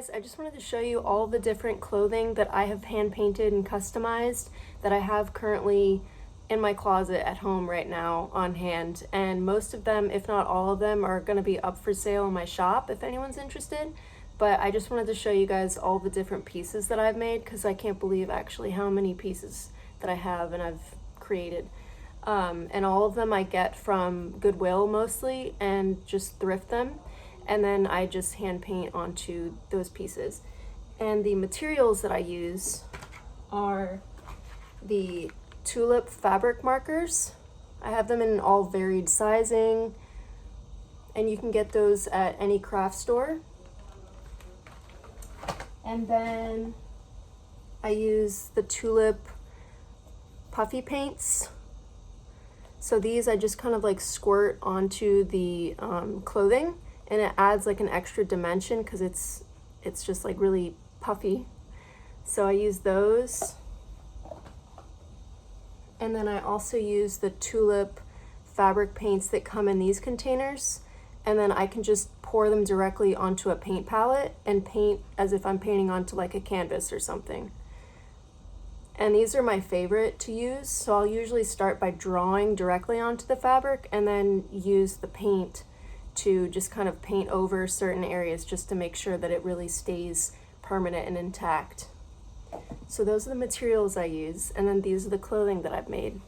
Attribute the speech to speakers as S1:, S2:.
S1: guys, I just wanted to show you all the different clothing that I have hand painted and customized that I have currently in my closet at home right now on hand, and most of them, if not all of them, are going to be up for sale in my shop if anyone's interested. But I just wanted to show you guys all the different pieces that I've made because I can't believe actually how many pieces that I have and I've created. And all of them I get from Goodwill mostly and just thrift them, and then I just hand paint onto those pieces. And the materials that I use are the Tulip fabric markers. I have them in all varied sizing, and you can get those at any craft store. And then I use the Tulip puffy paints. So these I just kind of like squirt onto the clothing, and it adds like an extra dimension because it's just like really puffy. So I use those. And then I also use the Tulip fabric paints that come in these containers, and then I can just pour them directly onto a paint palette and paint as if I'm painting onto like a canvas or something. And these are my favorite to use, so I'll usually start by drawing directly onto the fabric and then use the paint to just kind of paint over certain areas just to make sure that it really stays permanent and intact. So those are the materials I use, and then these are the clothing that I've made.